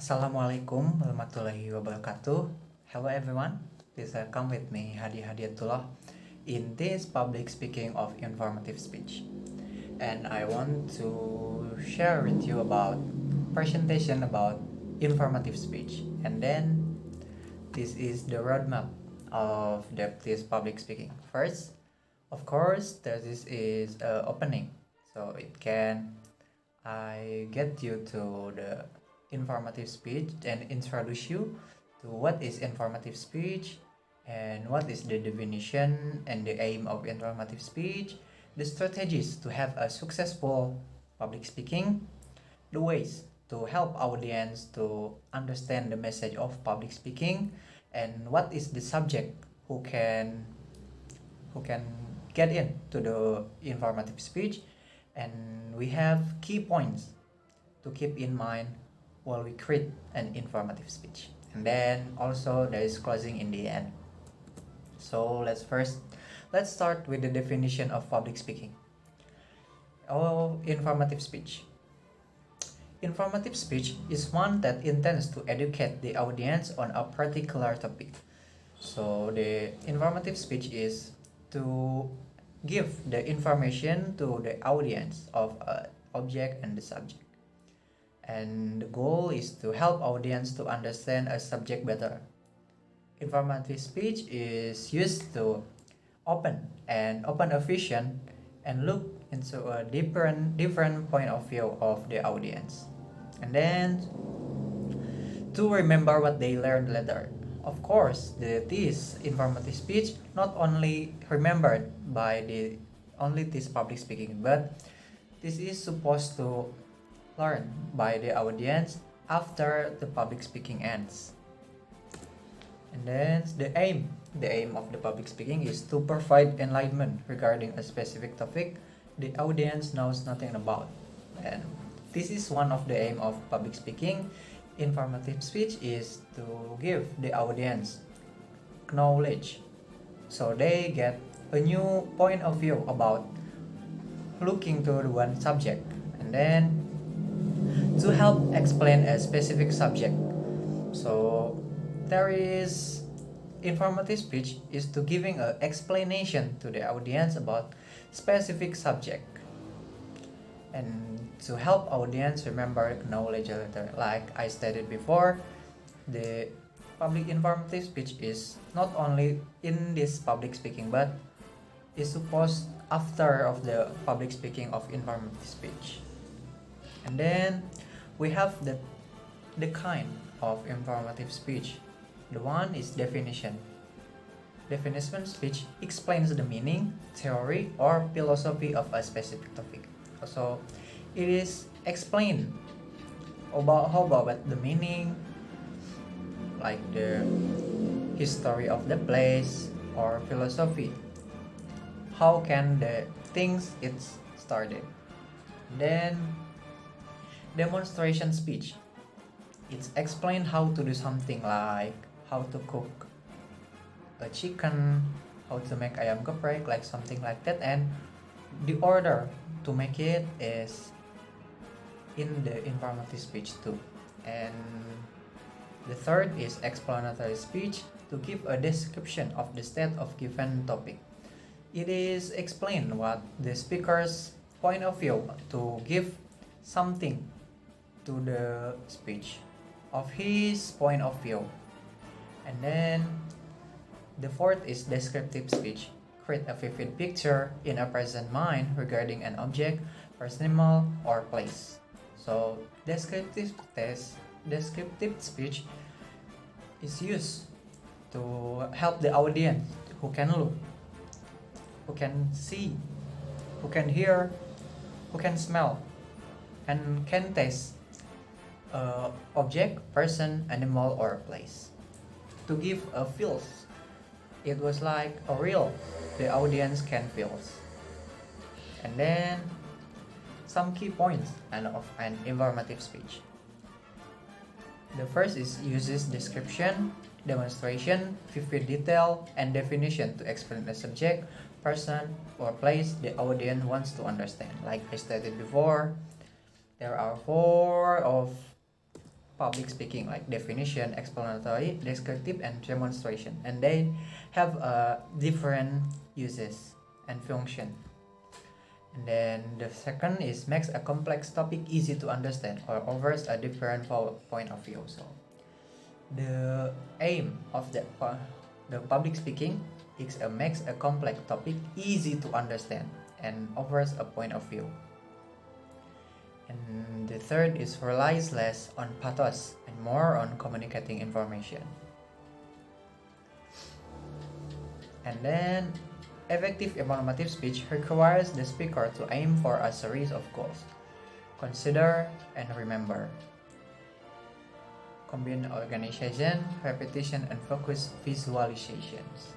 Assalamualaikum warahmatullahi wabarakatuh. Hello everyone, please come with me Hadi Hadiatullah in this public speaking of informative speech. And I want to share with you about presentation about informative speech. And then this is the roadmap of this public speaking. First, of course, this is opening, so it can I get you to the informative speech and introduce you to what is informative speech and what is the definition and the aim of informative speech, the strategies to have a successful public speaking, the ways to help audience to understand the message of public speaking, and what is the subject who can get into the informative speech, and we have key points to keep in mind while we create an informative speech, and then also there is closing in the end. So let's start with the definition of public speaking or informative speech. Informative speech is one that intends to educate the audience on a particular topic. So the informative speech is to give the information to the audience of an object and the subject. And the goal is to help audience to understand a subject better. Informative speech is used to open a vision and look into a different point of view of the audience. And then to remember what they learned later. Of course, this informative speech not only remembered by only this public speaking, but this is supposed to learn by the audience after the public speaking ends. And then the aim of the public speaking is to provide enlightenment regarding a specific topic the audience knows nothing about. And this is one of the aim of public speaking. Informative speech is to give the audience knowledge, so they get a new point of view about looking to one subject, and then to help explain a specific subject. So there is informative speech is to giving an explanation to the audience about specific subject and to help audience remember knowledge later. Like I stated before, the public informative speech is not only in this public speaking but is supposed after of the public speaking of informative speech. And then we have the kind of informative speech. The one is definition. Definition speech explains the meaning, theory, or philosophy of a specific topic. So it is explained about the meaning, like the history of the place or philosophy. How can the things it's started? Then demonstration speech. It's explain how to do something, like how to cook a chicken, how to make ayam geprek, like something like that, and the order to make it is in the informative speech too. And the third is explanatory speech, to give a description of the state of given topic. It is explain what the speaker's point of view, to give something to the speech of his point of view. And then the fourth is descriptive speech, create a vivid picture in a present mind regarding an object, person, animal, or place. So descriptive speech is used to help the audience who can look, who can see, who can hear, who can smell, and can taste object, person, animal, or place. To give a feels, it was like a real, the audience can feel. And then some key points of an informative speech. The first is uses description, demonstration, vivid detail, and definition to explain the subject, person, or place the audience wants to understand. Like I stated before, there are four of public speaking, like definition, explanatory, descriptive, and demonstration, and they have different uses and function. And then the second is makes a complex topic easy to understand or offers a different point of view. So the aim of the public speaking is makes a complex topic easy to understand and offers a point of view. And the third is relies less on pathos and more on communicating information. And then effective informative speech requires the speaker to aim for a series of goals. Consider and remember. Combine organization, repetition, and focus visualizations.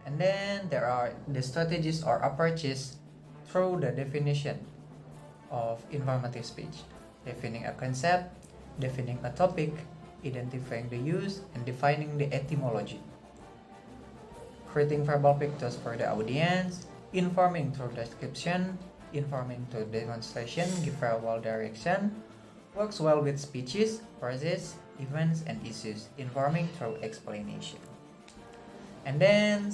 And then there are the strategies or approaches through the definition of informative speech. Defining a concept, defining a topic, identifying the use, and defining the etymology. Creating verbal pictures for the audience, informing through description, informing through demonstration, give verbal direction, works well with speeches, phrases, events, and issues, informing through explanation. And then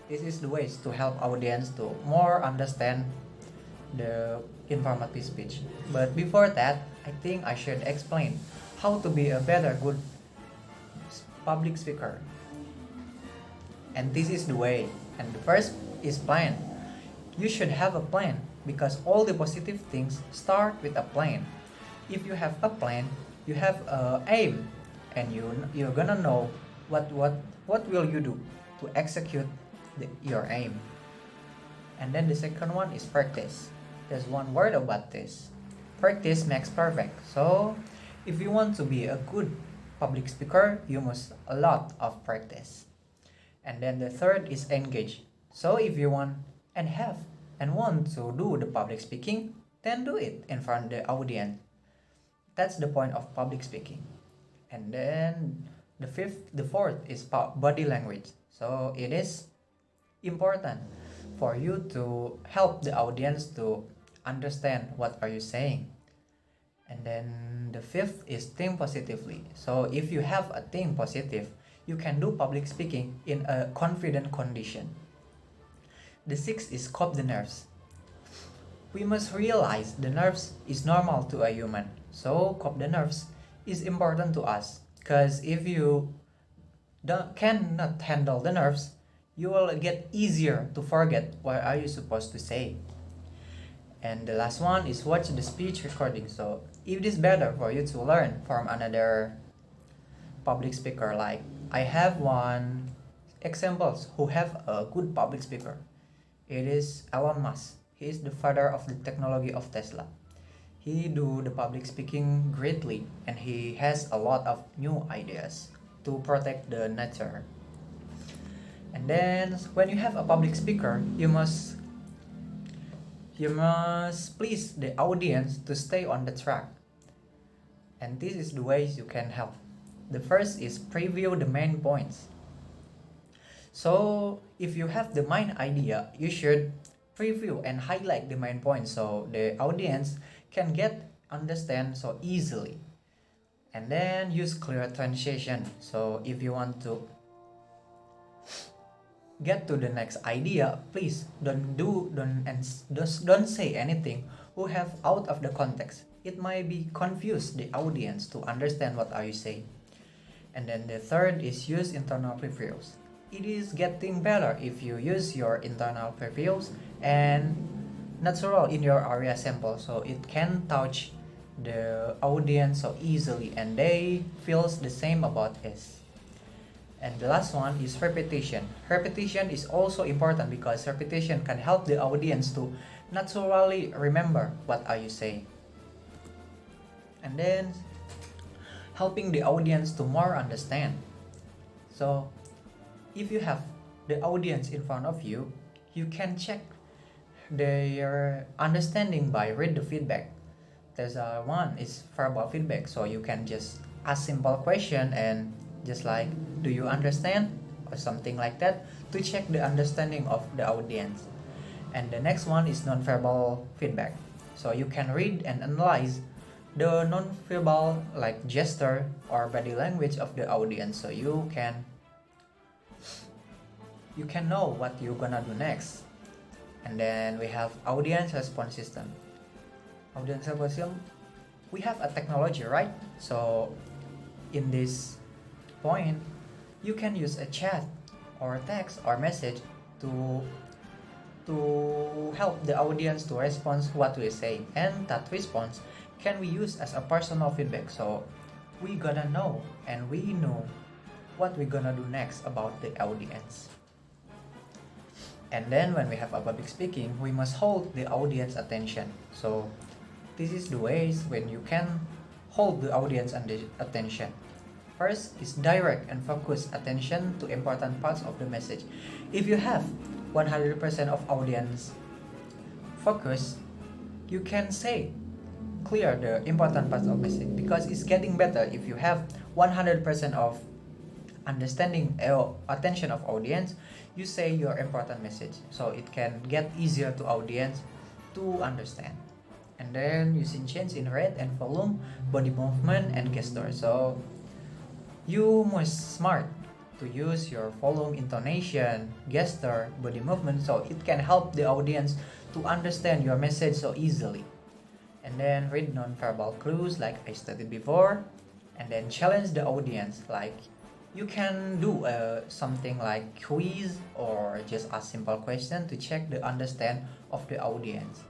this is the ways to help audience to more understand the informative speech. But before that, I think I should explain how to be a better good public speaker. And this is the way. And the first is plan. You should have a plan because all the positive things start with a plan. If you have a plan, you have a aim, and you're gonna know what will you do to execute your aim. And then the second one is practice. There's one word about this. Practice makes perfect. So if you want to be a good public speaker, you must a lot of practice. And then the third is engage. So if you want to do the public speaking, then do it in front of the audience. That's the point of public speaking. And then the fourth is body language. So it is important for you to help the audience to understand what are you saying. And then the fifth is think positively. So if you have a think positive, you can do public speaking in a confident condition. The sixth is cope the nerves. We must realize the nerves is normal to a human. So cope the nerves is important to us, because if you cannot handle the nerves, you will get easier to forget what are you supposed to say. And the last one is watch the speech recording. So if it is better for you to learn from another public speaker, like I have one examples who have a good public speaker. It is Elon Musk. He is the father of the technology of Tesla. He do the public speaking greatly, and he has a lot of new ideas to protect the nature. And then when you have a public speaker, you must please the audience to stay on the track. And this is the ways you can help. The first is preview the main points. So if you have the main idea, you should preview and highlight the main points so the audience can understand so easily. And then use clear translation. So if you want to get to the next idea, please don't say anything who have out of the context. It might be confuse the audience to understand what are you saying. And then the third is use internal previews. It is getting better if you use your internal previews and natural in your area sample, so it can touch the audience so easily and they feels the same about it. And the last one is repetition. Repetition is also important because repetition can help the audience to naturally remember what are you saying. And then helping the audience to more understand. So if you have the audience in front of you, you can check their understanding by read the feedback. There's one is verbal feedback, so you can just ask simple question and just like, do you understand, or something like that, to check the understanding of the audience. And the next one is non-verbal feedback. So you can read and analyze the non-verbal like gesture or body language of the audience, so you can know what you're gonna do next. And then we have audience response system. Audience response system, we have a technology, right? So in this point, you can use a chat or text or message to help the audience to respond what we say, and that response can be used as a personal feedback. So we gotta know and we know what we're gonna do next about the audience. And then when we have a public speaking, we must hold the audience attention. So this is the ways when you can hold the audience attention. First is direct and focused attention to important parts of the message. If you have 100% of audience focus, you can say clear the important parts of message, because it's getting better if you have 100% of understanding attention of audience. You say your important message, so it can get easier to audience to understand. And then using change in rate and volume, body movement and gesture. So you must smart to use your volume, intonation, gesture, body movement, so it can help the audience to understand your message so easily. And then read non-verbal clues like I stated before, and then challenge the audience, like you can do something like quiz or just a simple question to check the understand of the audience.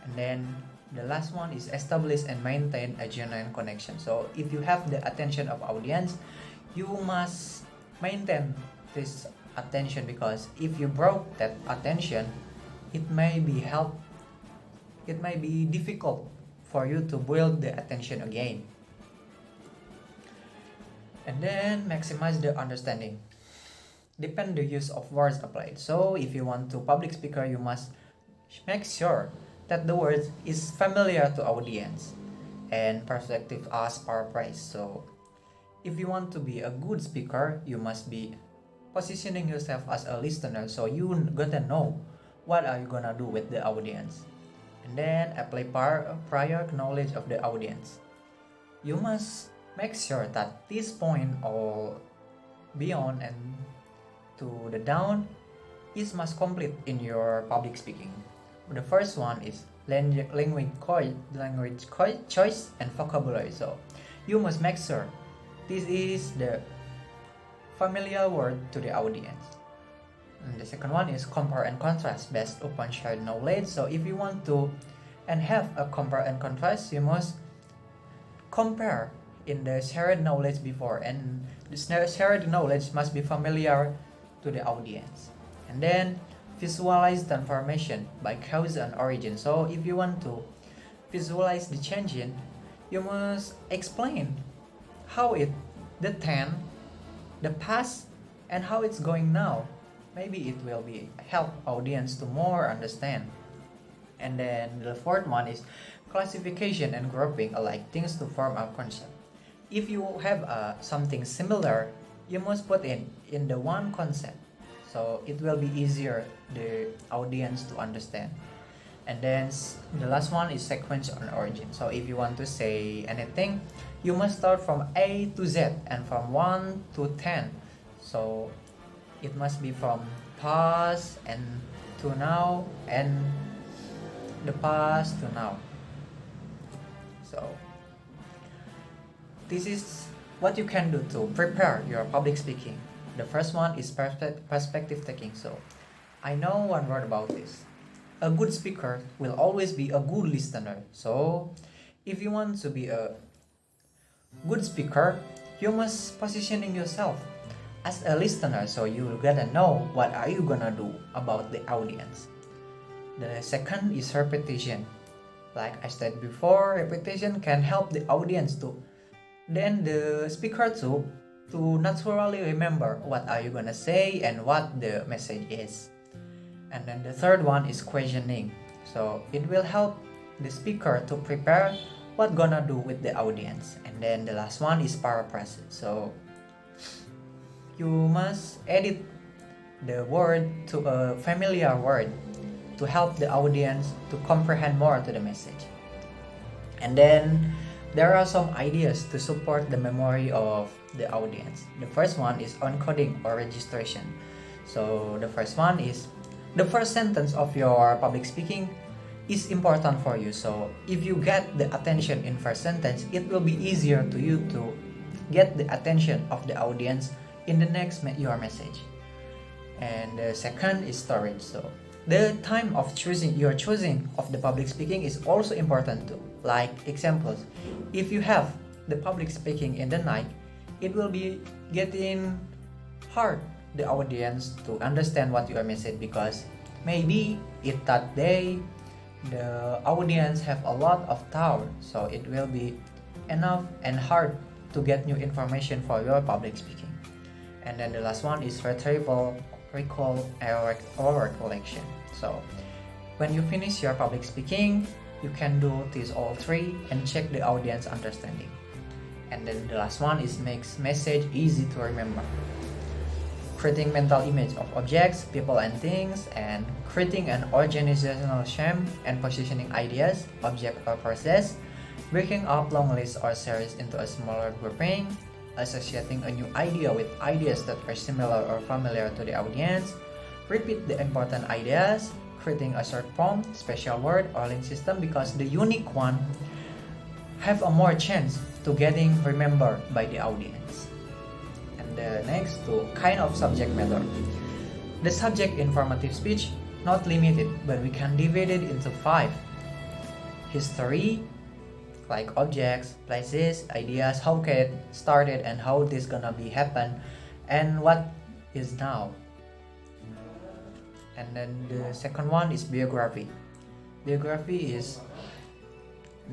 And then the last one is establish and maintain a genuine connection. So if you have the attention of audience, you must maintain this attention, because if you broke that attention, it may be difficult for you to build the attention again. And then maximize the understanding. Depend the use of words applied. So if you want to public speaker, you must make sure that the word is familiar to audience and perspective as paraphrase. So if you want to be a good speaker, you must be positioning yourself as a listener, so you gotta know what are you gonna do with the audience. And then apply prior knowledge of the audience. You must make sure that this point or beyond and to the down is must complete in your public speaking. The first one is language choice and vocabulary. So you must make sure this is the familiar word to the audience. And the second one is compare and contrast based upon shared knowledge. So if you want to and have a compare and contrast, you must compare in the shared knowledge before, and the shared knowledge must be familiar to the audience. And then visualize the information by cause and origin. So if you want to visualize the changing, you must explain how the time, the past, and how it's going now. Maybe it will be help audience to more understand. And then the fourth one is classification and grouping alike things to form a concept. If you have something similar, you must put in the one concept, so it will be easier the audience to understand. And then the last one is sequence on origin. So if you want to say anything, you must start from A to Z and from 1 to 10. So it must be from past and to now and the past to now. So this is what you can do to prepare your public speaking. The first one is perspective taking. So I know one word about this. A good speaker will always be a good listener. So if you want to be a good speaker, you must positioning yourself as a listener, so you gotta know what are you gonna do about the audience. The second is repetition. Like I said before, repetition can help the audience to then the speaker to naturally remember what are you gonna say and what the message is. And then the third one is questioning. So it will help the speaker to prepare what gonna do with the audience. And then the last one is paraphrase. So you must edit the word to a familiar word to help the audience to comprehend more to the message. And then there are some ideas to support the memory of the audience. The first one is encoding or registration. So the first one is the first sentence of your public speaking is important for you. So if you get the attention in first sentence, it will be easier to you to get the attention of the audience in the next your message. And the second is storage. So the time of choosing of the public speaking is also important too. Like examples, if you have the public speaking in the night, it will be getting hard the audience to understand what your message, because maybe that day the audience have a lot of thought, so it will be enough and hard to get new information for your public speaking. And then the last one is retrieval, recall, or recollection. So when you finish your public speaking, you can do these all three and check the audience understanding. And then the last one is makes message easy to remember. Creating mental image of objects, people and things, and creating an organizational scheme and positioning ideas, object or process, breaking up long lists or series into a smaller grouping, associating a new idea with ideas that are similar or familiar to the audience, repeat the important ideas, creating a short form, special word, or link system, because the unique one have a more chance to getting remembered by the audience. And the next two kind of subject matter. The subject informative speech not limited, but we can divide it into 5. History, like objects, places, ideas, how it started and how this gonna be happen, and what is now. And then the second one is biography. Biography is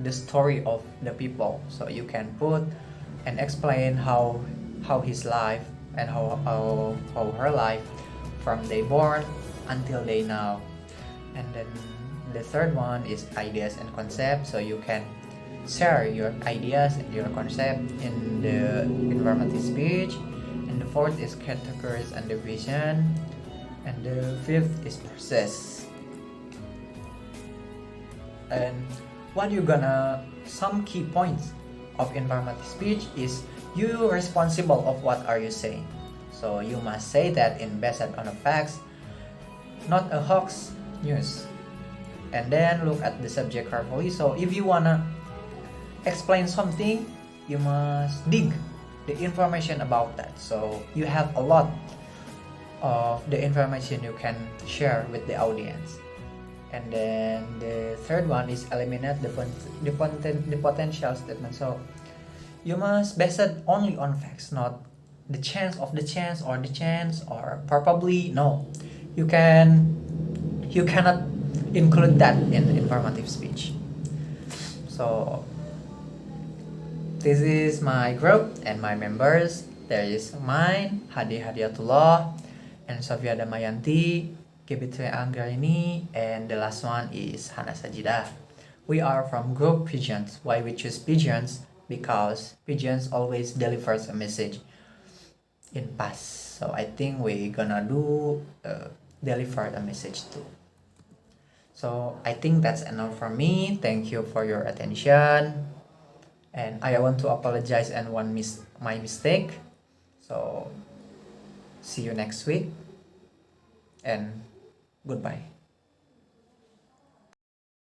the story of the people, so you can put and explain how his life and how her life from they born until they now. And then the third one is ideas and concepts, so you can share your ideas and your concept in the informative speech. And the fourth is categories and division. And the fifth is process. And what you gonna, some key points of informative speech is you responsible of what are you saying. So you must say that in based on the facts, not a hoax news. And then look at the subject carefully. So if you wanna explain something, you must dig the information about that. So you have a lot of the information you can share with the audience. And then the third one is eliminate the potential statement. So you must base it only on facts, not the chance of the chance or probably. No, you cannot include that in informative speech. So this is my group and my members. There is mine, Hadi Hadiatullah, and Sofia Damayanti, Gebitri Anggarini, and the last one is Hana Sajidah. We are from group Pigeons. Why we choose Pigeons? Because Pigeons always delivers a message in past. So I think we gonna do deliver a message too. So I think that's enough from me. Thank you for your attention. And I want to apologize and my mistake. So see you next week and goodbye.